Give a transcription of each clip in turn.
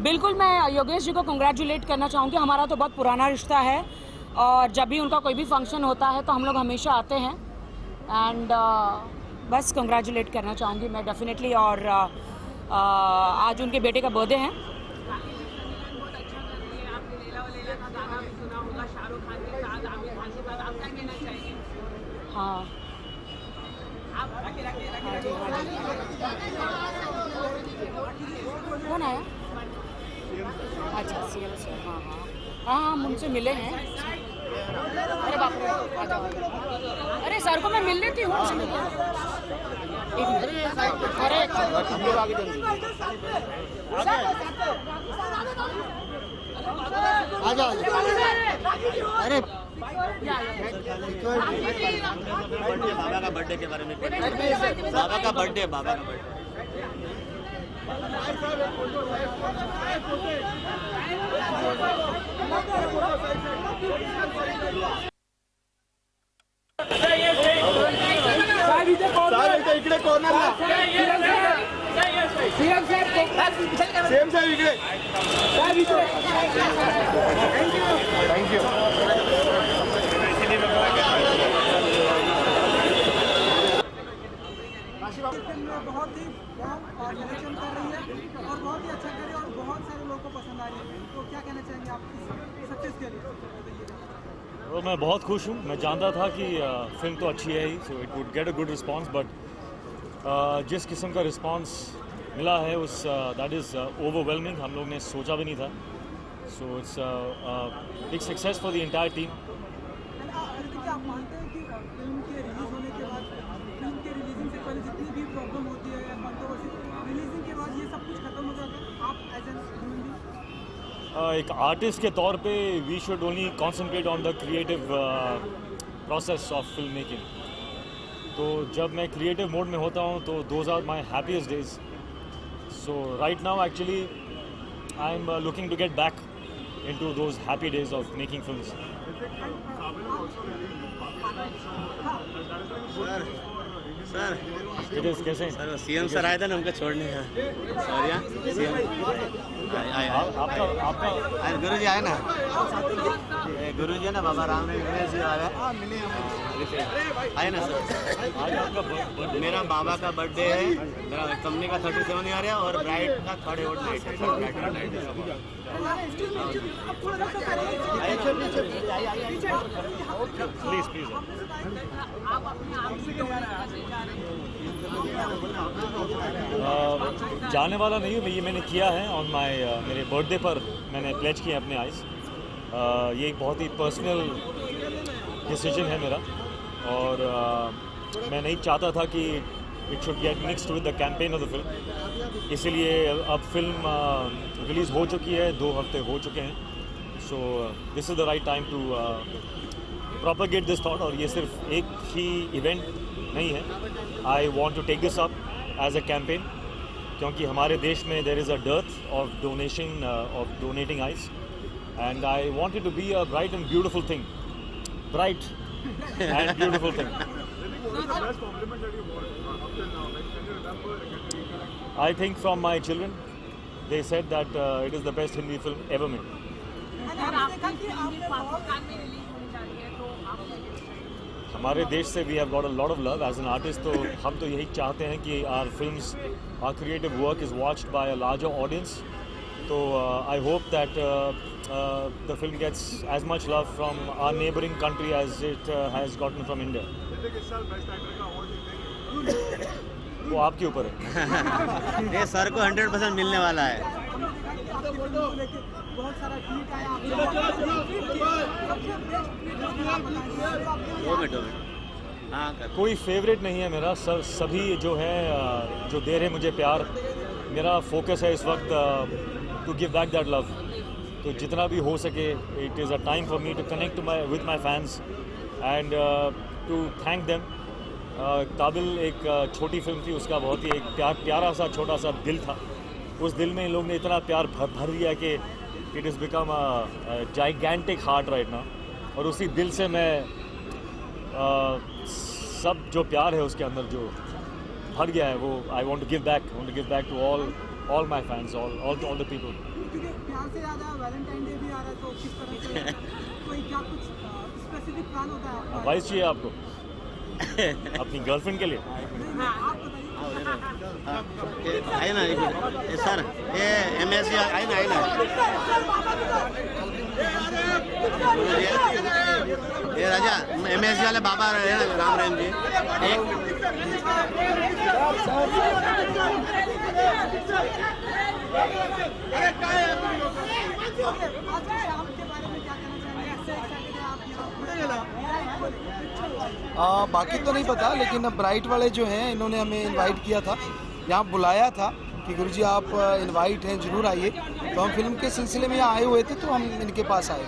बिल्कुल, मैं योगेश जी को कंग्रेचुलेट करना चाहूँगी। हमारा तो बहुत पुराना रिश्ता है और जब भी उनका कोई भी फंक्शन होता है तो हम लोग हमेशा आते हैं एंड बस कंग्रेचुलेट करना चाहूँगी मैं डेफिनेटली। और आज उनके बेटे का बर्थडे है। हाँ, कौन आया? अच्छा, सीएम से। हाँ हाँ हाँ, हम उनसे मिले हैं। अरे बाप रे, आ जाओ। अरे सर को मैं मिल लेती हूँ। एक मिनट। अरे आ जाओ। अरे बाबा का बर्थडे के बारे में, बाबा का बर्थडे इकडे कॉर्नरला सीएम साहेब इकडे। थँक्यू। बहुत ही और कलेक्शन कर रही है और बहुत ही अच्छा कर रही है और बहुत सारे लोगों को पसंद आ रही है, तो क्या कहना चाहेंगे आप इस सक्सेस के लिए? तो मैं बहुत खुश हूँ। मैं जानता था कि फिल्म तो अच्छी है ही, so it would get a good response, but जिस किस्म का रिस्पांस मिला है उस दैट इज़ ओवरवेलमिंग। हम लोग ने सोचा भी नहीं था। So it's big success for the entire team. आप मानते हैं कि फिल्म के रिलीज होने के बाद, फिल्म के रिलीजिंग से पहले जितनी भी प्रॉब्लम होती है या कंट्रोवर्सी, रिलीजिंग के बाद ये सब कुछ खत्म हो जाता है? आप एज एन ह्यूमन एक आर्टिस्ट के तौर पे we should only concentrate on the creative process of film making. तो जब मैं क्रिएटिव मोड में होता हूँ तो those are my happiest days. So right now actually I am looking to get back into those happy days of making films. Sir It is कैसे? Sir CM sir आए थे ना, उनको छोड़ने हैं। सॉरी सीएम आपका गुरु जी आए ना, गुरु जी है ना, बाबा राम जी आए ना सर। मेरा बाबा का बर्थडे है, मेरा कंपनी का 37 ईयर है और ब्राइड का 3rd नाइट है। Please, please. जाने वाला नहीं हूँ, ये मैंने किया है ऑन मेरे बर्थडे पर मैंने प्लेज किया अपने आइज़। ये एक बहुत ही पर्सनल डिसीजन है मेरा और मैं नहीं चाहता था कि it should get mixed with the campaign of the film. इसीलिए अब फिल्म रिलीज़ हो चुकी है, 2 हफ्ते हो चुके हैं। So this is the right time to propagate this thought। और ये सिर्फ एक ही इवेंट नहीं है। I want to take this up as a campaign, क्योंकि हमारे देश में there is a dearth of donating eyes and I want it to be a bright and beautiful thing, bright and beautiful thing. I think from my children they said that it is the best Hindi film ever made. हमारे देश से we have got a lot of love as an artist. तो हम तो यही चाहते हैं कि our films, our creative work is watched by a larger audience. तो I hope that the film gets as much love from our neighbouring country as it has gotten from India. वो आपके ऊपर है। ये सर को 100% मिलने वाला है। बहुत सारा ट्वीट आया हाँ, कोई फेवरेट नहीं है मेरा सर, सभी जो है जो दे रहे मुझे प्यार। मेरा फोकस है इस वक्त to give back that love. तो जितना भी हो सके, it is a time for me to connect with my fans and to thank them. Kaabil एक छोटी फिल्म थी, उसका बहुत ही एक प्यारा सा छोटा सा दिल था। उस दिल में इन लोग ने इतना प्यार भर दिया कि it is become a gigantic heart right now. और उसी दिल से मैं सब जो प्यार है उसके अंदर जो भर गया है, वो I want to give back to all all my fans, all the people. क्योंकि प्यार से ज़्यादा वैलेंटाइन डे भी आ रहा है, तो किस तरह से कोई क्या कुछ स्पेसिफिक प्लान होता है आपका? एडवाइस चाहिए आपको अपनी गर्लफ्रेंड के लिए? नहीं, आप बताइए। आहे ना ये सर ये MSC आहे ना ये राजा MSC वाले बाबा है ना राम रहीम जी बाकी तो नहीं पता, लेकिन ब्राइट वाले जो हैं इन्होंने हमें इनवाइट किया था, यहाँ बुलाया था कि गुरुजी आप इनवाइट हैं, ज़रूर आइए। तो हम फिल्म के सिलसिले में यहाँ आए हुए थे, तो हम इनके पास आए।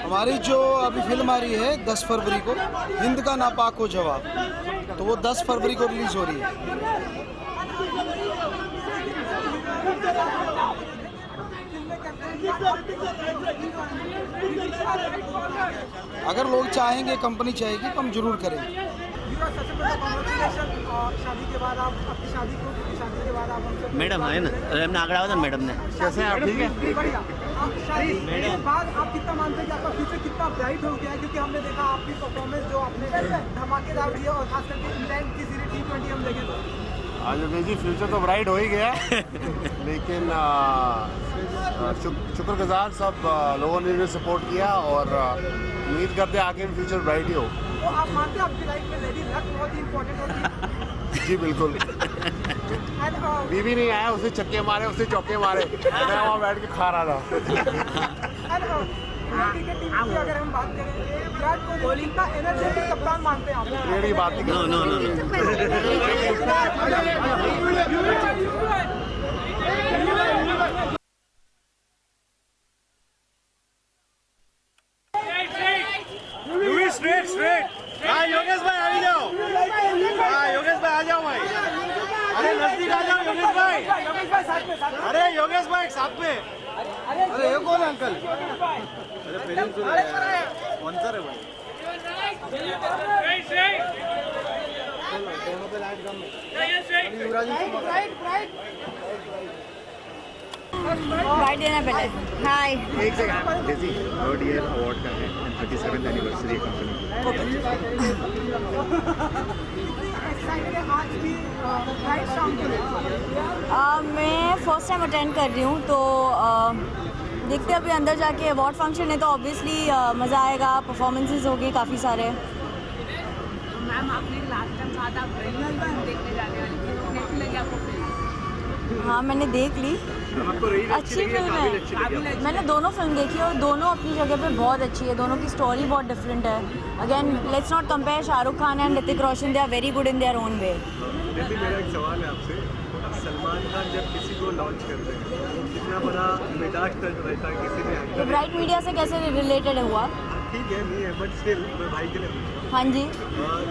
हमारी जो अभी फिल्म आ रही है 10 फरवरी को, हिंद का नापाक हो जवाब, तो वो 10 फरवरी को रिलीज़ हो रही है। अगर लोग चाहेंगे, कंपनी चाहेगी, तो हम जरूर करेंगे। शादी के बाद आप अपनी शादी के बाद आप हमसे मैडम है ना, हमने आगरा था मैडम ने कैसे हैं आप? ठीक है, बढ़िया। आप शादी के बाद आप कितना मानते हैं कि आपका फ्यूचर कितना ब्राइट हो गया है? क्योंकि हमने देखा आपकी परफॉर्मेंस जो आपने धमाकेदार दी है, और खास करके इंग्लैंड की सीरीज T20 हम देखें तो आयुर्वेद जी फ्यूचर तो ब्राइट हो ही गया है लेकिन शुक्रगुजार सब लोगों ने इन्हें सपोर्ट किया, और उम्मीद करते हैं आगे फ्यूचर ब्राइट ही हो। तो आप मानते हैं आपकी लाइफ में लेडी लक बहुत ही इंपॉर्टेंट होती है? जी बिल्कुल। एंड बीवी नहीं आया, उसे चक्के मारे, उसे चौके मारे, मैं वहाँ बैठ के खा रहा था। क्रिकेट टीम की अगर हम बात करें, विराट कोहली का एनर्जेटिक कप्तान मानते हैं आप? क्रिकेट की बात नहीं नो नो नो योगेश भाई आ जाओ, योगेश भाई आ जाओ भाई, अरे नजदीक आ जाओ योगेश भाई, अरे योगेश भाई साथ में, अरे ये कौन अंकल? अरे फिल्म स्पॉन्सर है भाई। दोनों पे लाइट कम है। युवराज बाय देना पहले। हाय, एक second, Daisy third year award का है, 37th एनिवर्सरी कंपनी। मैं फर्स्ट टाइम अटेंड कर रही हूँ, तो देखते हैं अभी अंदर जाके। अवार्ड फंक्शन है तो ऑब्वियसली मज़ा आएगा, परफॉर्मेंसेस होगी काफ़ी सारे। मैम आपने लास्ट टाइम कहा था देखने जाने वाली, कैसी लगी आपको फिल्म? हाँ, मैंने देख ली, अच्छी फिल्म है। मैंने दोनों फिल्म देखी और दोनों अपनी जगह पे बहुत अच्छी है। दोनों की स्टोरी बहुत डिफरेंट है। Again let's not compare Shahrukh Khan and Hrithik Roshan, they are very good in their own way. जैसे मेरा एक सवाल है आपसे, सलमान खान जब किसी को लॉन्च करते हैं तो कितना बड़ा मिजाज टच रहता है किसी भी एक्टर? ब्राइट मीडिया से कैसे रिलेटेड हुआ? ठीक है, नहीं है, बट स्टिल मैं भाई के लिए पूछ रहा हूँ हाँ जी,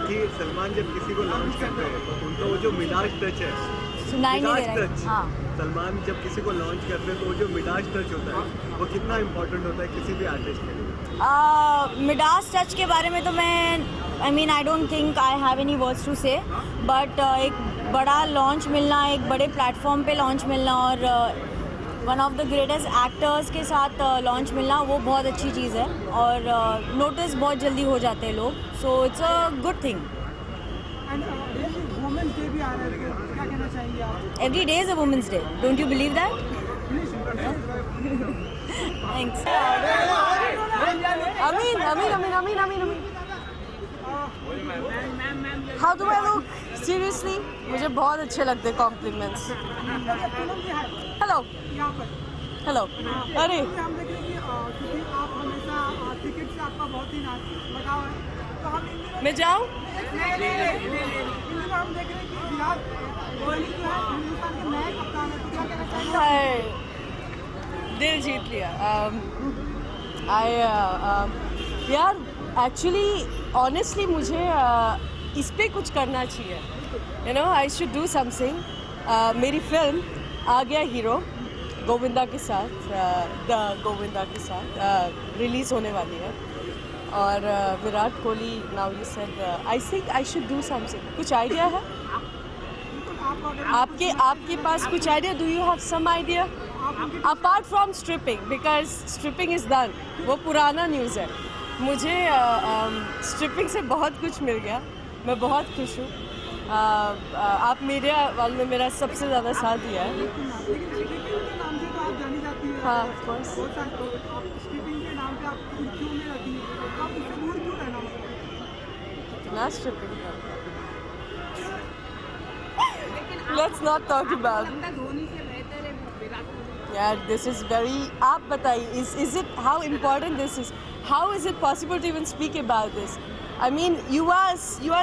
कि सलमान जब किसी को लॉन्च करते हैं तो उनका वो जो मिजाज टच है, सुनाई नहीं दे रहा है। हाँ, सलमान जब किसी को लॉन्च करते हैं तो वो जो मिजाज टच होता है वो कितना इम्पोर्टेंट होता है किसी भी आर्टिस्ट के लिए? मिडास टच के बारे में तो मैं I don't think I have any words to say, but एक बड़ा लॉन्च मिलना, एक बड़े प्लेटफॉर्म पे लॉन्च मिलना और one of the greatest actors के साथ लॉन्च मिलना, वो बहुत अच्छी चीज़ है। और नोटिस बहुत जल्दी हो जाते हैं लोग, so it's a good thing. Women's day भी आ रहा है, तो क्या कहना चाहेंगे आप? Every day is a Women's Day. Don't you believe that? Thanks. Amin. How do I look? Seriously? मुझे बहुत अच्छे लगते हैं कॉम्प्लीमेंट्स। हेलो, यहाँ पर हेलो। अरे हम देख रहे हैं कि क्योंकि आप हमेशा क्रिकेट से आपका बहुत ही लगाव है, तो हम इन दिनों मैं जाऊँ? हम देख रहे हैं कि विराट कोहली जो है हिंदुस्तान के नए कप्तान है, तो क्या कहना चाहेंगे? हाय, दिल जीत लिया। यार एक्चुअली ऑनेस्टली मुझे इस पे कुछ करना चाहिए, you know, I should do something. मेरी फिल्म आ गया हीरो गोविंदा के साथ, द गोविंदा के साथ रिलीज़ होने वाली है। और Virat Kohli now you said I think I should do something. कुछ आइडिया है आपके पास? कुछ idea? Do you have some idea apart from stripping? Because stripping is done, वो पुराना न्यूज़ है. मुझे स्ट्रिपिंग से बहुत कुछ मिल गया, मैं बहुत खुश हूँ. आप मीडिया वालों ने मेरा सबसे ज़्यादा साथ दिया है. हाँ ऑफ कोर्स. ना stripping, let's not talk about. यार दिस इज़ वेरी, आप बताइए is it, how important this is, how is it possible to even speak about this? I mean, you are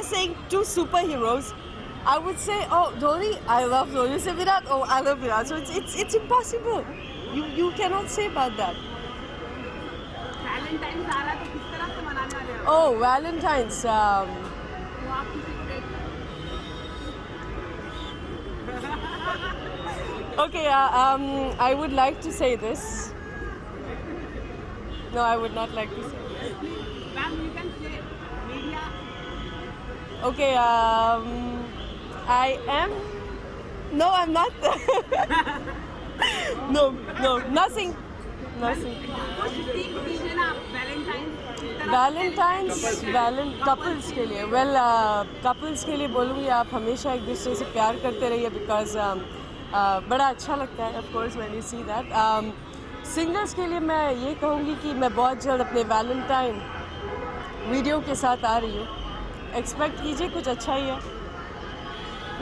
saying two superheroes. I would say, oh, Dhoni, I love Dhoni. You say Virat, oh, I love Virat. So it's impossible. You cannot say about that. Valentine's आ रहा है तो किस तरह से मनाने वाले हैं? Oh, Valentine's. तो आप किसी को देख Okay, I would like to say this. No, I would not like to say this. Ma'am, you can say media. Okay, I am. No, I'm not. No, nothing. Couples के लिए, well couples के लिए बोलूँगी आप हमेशा एक दूसरे से प्यार करते रहिए, बिकॉज बड़ा अच्छा लगता है of course when you see that. Singles के लिए मैं ये कहूँगी कि मैं बहुत जल्द अपने वैलेंटाइन वीडियो के साथ आ रही हूँ. एक्सपेक्ट कीजिए, कुछ अच्छा ही है.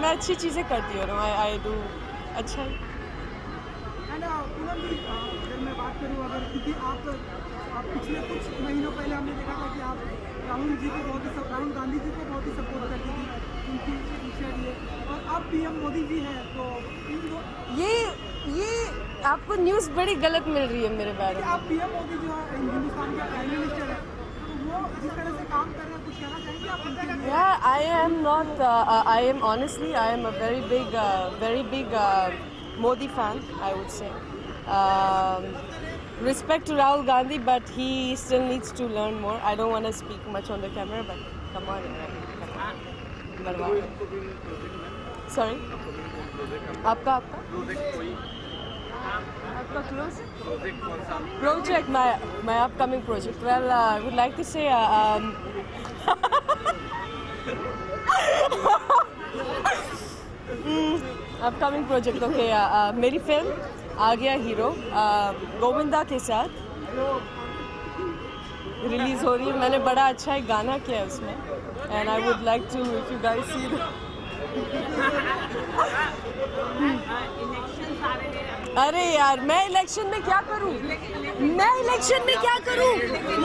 मैं अच्छी चीज़ें करती हूँ, आई डू अच्छा ही. पूनम जी, अगर मैं बात करूँ, अगर क्योंकि आप पिछले कुछ महीनों पहले हमने देखा था कि आप राहुल गांधी जी को बहुत ही सपोर्ट करती थी, उनकी विषय लिए, और अब पीएम मोदी जी हैं, तो ये आपको न्यूज़ बड़ी गलत मिल रही है मेरे बारे में. आप पीएम मोदी जो है हिंदुस्तान के प्राइम मिनिस्टर हैं, तो वो जिस तरह से काम कर रहे हैं, कुछ कहना चाहेंगे आप उनके लिए? Yeah, I am not. I am honestly, I am a very big Modi fan, I would say. Respect to Rahul Gandhi, but he still needs to learn more. I don't want to speak much on the camera, but come on. Sorry. आपका close project, my upcoming project. Well, I would like to say upcoming project. Okay, मेरी film आ गया hero Govinda के साथ release हो रही है. मैंने बड़ा अच्छा एक गाना किया है उसमें, and I would like to, if you guys see. अरे यार, मैं इलेक्शन में क्या करूं?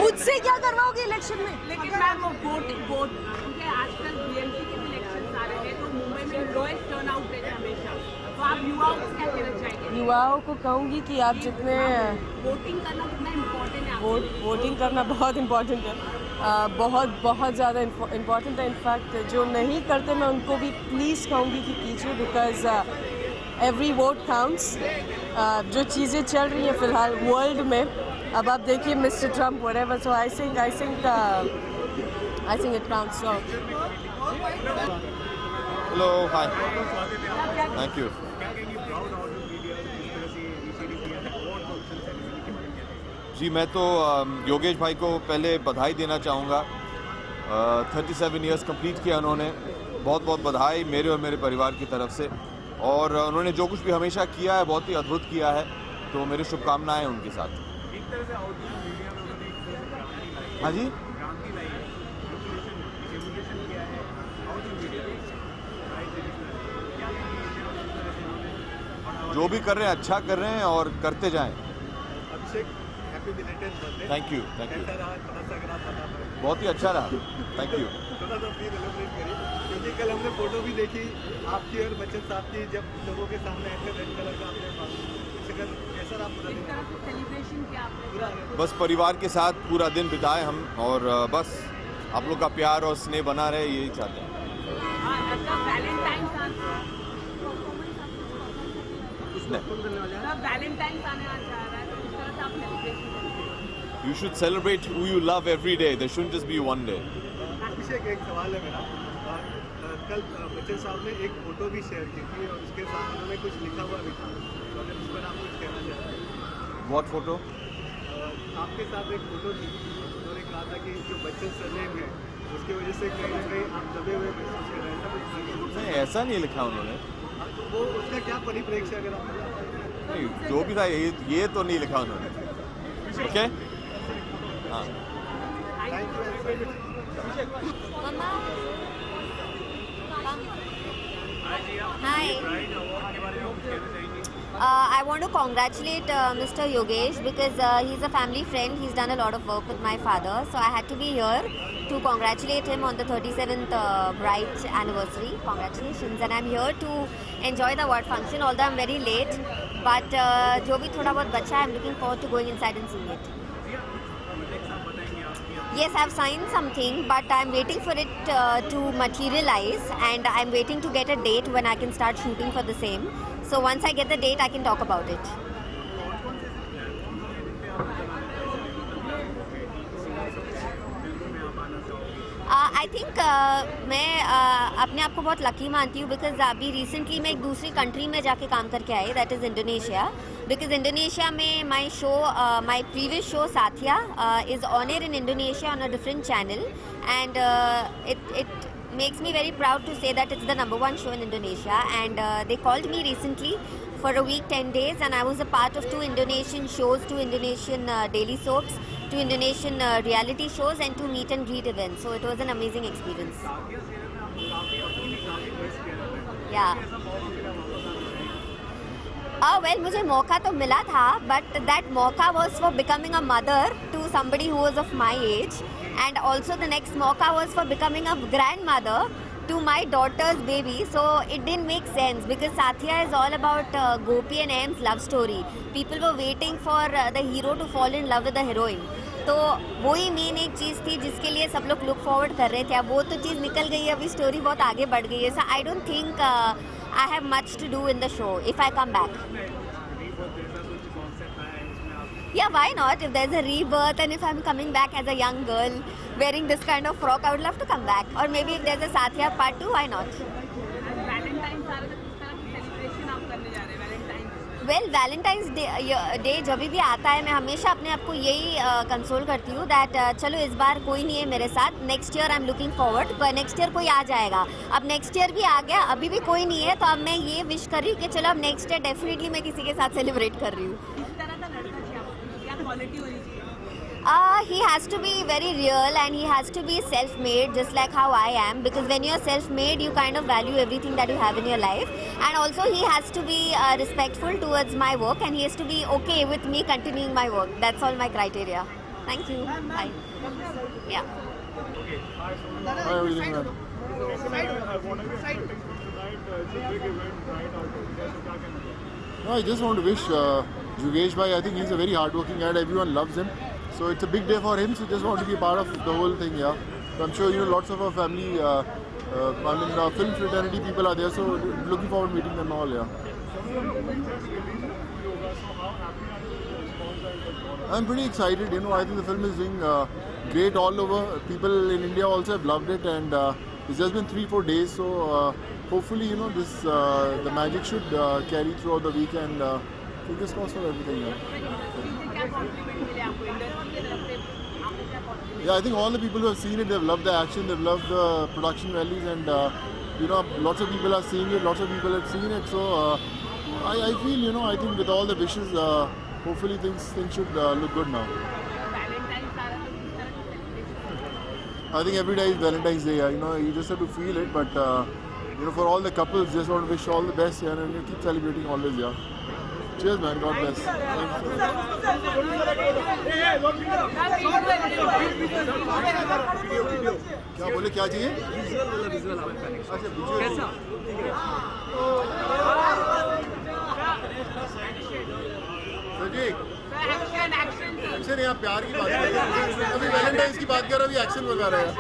मुझसे क्या करवाओगे इलेक्शन में? लेकिन मैम वो वोट क्योंकि आजकल बीएमसी के इलेक्शन आ रहे हैं, तो मुंबई में लोएस्ट टर्नआउट है हमेशा, तो आप युवाओं को क्या कहना चाहेंगे? युवाओं को कहूँगी कि आप जितने वोटिंग करना कितना इम्पोर्टेंट है? वोटिंग करना बहुत इम्पोर्टेंट है, बहुत ज़्यादा इम्पोर्टेंट है. इनफैक्ट जो नहीं करते, मैं उनको भी प्लीज़ कहूँगी कि कीजिए, बिकॉज एवरी वोट काउंट्स. जो चीज़ें चल रही हैं फ़िलहाल वर्ल्ड में, अब आप देखिए mister Trump whatever, so I think it counts. So hello, hi, thank you. जी, मैं तो योगेश भाई को पहले बधाई देना चाहूँगा. 37 इयर्स कंप्लीट किया उन्होंने. बहुत बहुत बधाई मेरे और मेरे परिवार की तरफ से. और उन्होंने जो कुछ भी हमेशा किया है बहुत ही अद्भुत किया है, तो मेरी शुभकामनाएं उनके साथ. हाँ जी, जो भी कर रहे हैं अच्छा कर रहे हैं और करते जाएं. Thank you. बहुत ही अच्छा रहा. Thank you. क्योंकि कल हमने फोटो भी देखी आपकी और बच्चन साहब की, जब लोगों के सामने ऐसे रेड कलर का आपने कैसा सेलिब्रेशन किया आपने? बस परिवार के साथ पूरा दिन बिताए हम, और बस आप लोग का प्यार और स्नेह बना रहे, यही चाहते हैं. वैलेंटाइन आने जा रहा है, तो इस तरह से आप celebration You should celebrate who you love every day. There shouldn't just be one day. अभिषेक, एक सवाल है मेरा। कल बच्चन साहब ने एक फोटो भी शेयर की थी और उसके साथ उन्होंने कुछ लिखा हुआ भी था, तो अगर उस पर आप कुछ कहना चाहते हैं। What photo? आपके साथ एक फोटो थी, उन्होंने कहा था कि जो बच्चन सरनेम है उसकी वजह से कहीं ना कहीं आप दबे हुए महसूस कर रहे हैं। नहीं, ऐसा नहीं लिखा उन्होंने। वो उसका क्या परिप्रेक्ष्य अगर आप नहीं, जो भी था ये तो नहीं लिखा उन्होंने। ओके? हाँ। Mama. Hi. I want to congratulate Mr. Yogesh because he's a family friend. He's done a lot of work with my father. So I had to be here to congratulate him on the 37th bride anniversary. Congratulations. And I'm here to enjoy the award function, although I'm very late. But जो भी थोड़ा बहुत बचा है, I'm looking forward to going inside and seeing it. Yes, I've signed something, but I'm waiting for it to materialize, and I'm waiting to get a date when I can start shooting for the same. So once I get the date, I can talk about it. I think मैं अपने आप को बहुत lucky मानती हूँ because अभी recently मैं एक दूसरी कंट्री में जाके काम करके आई, that is Indonesia. Because Indonesia में my previous show Saathiya is on air in Indonesia on a different channel, and it makes me very proud to say that it's the #1 show in Indonesia, and they called me recently for a week, 10 days, and I was a part of 2 Indonesian shows, 2 Indonesian daily soaps, 2 Indonesian reality shows, and 2 meet and greet events. So it was an amazing experience. Yeah. Well, मुझे मौका तो मिला था, but that मौका was for becoming a mother to somebody who was of my age, and also the next मौका was for becoming a grandmother to my daughter's baby. So it didn't make sense because Satya is all about Gopi and M's love story. People were waiting for the hero to fall in love with the heroine. तो वही main एक चीज़ थी जिसके लिए सब लोग look forward कर रहे थे. अब वो तो चीज़ निकल गई है, अभी स्टोरी बहुत आगे बढ़ गई है. So I don't think I have much to do in the show if I come back. Yeah, why not? If there's a rebirth and if I'm coming back as a young girl wearing this kind of frock, I would love to come back. Or maybe if there's a Satya part 2, why not? Well, Valentine's Day जब भी आता है मैं हमेशा अपने आप को यही कंसोल करती हूँ दैट चलो इस बार कोई नहीं है मेरे साथ, next year I am looking forward, पर नेक्स्ट ईयर कोई आ जाएगा. अब नेक्स्ट ईयर भी आ गया, अभी भी कोई नहीं है, तो अब मैं ये विश कर रही हूँ कि चलो अब नेक्स्ट ईयर डेफिनेटली मैं किसी के साथ सेलिब्रेट कर रही हूँ. He has to be very real and he has to be self-made just like how I am, because when you're self-made you kind of value everything that you have in your life, and also he has to be respectful towards my work and he has to be okay with me continuing my work. That's all my criteria. Thank you. Bye. Yeah. Hi, everything, man. No, I just want to wish Yogesh bhai, I think he's a very hardworking guy, everyone loves him. So it's a big day for him, so just want to be a part of the whole thing, yeah. So I'm sure, lots of our family, film fraternity people are there, so looking forward to meeting them all, yeah. I'm pretty excited, I think the film is doing great all over. People in India also have loved it, and it's just been 3-4 days, so hopefully, this the magic should carry throughout the week, and fingers crossed for everything, Yeah, I think all the people who have seen it, they've loved the action, they've loved the production values, and lots of people are seeing it, lots of people have seen it. So I feel, I think with all the wishes, hopefully things should look good now. I think every day is Valentine's Day. You just have to feel it, but for all the couples, just want to wish all the best, and keep celebrating always, yeah. Cheers, man. God bless. क्या बोले, क्या चाहिए? अच्छा, visual. Action है, आप प्यार की बात कर रहे हैं, अभी वैलेंटाइंस की बात कर रहे हो, अभी एक्शन बता रहे हैं.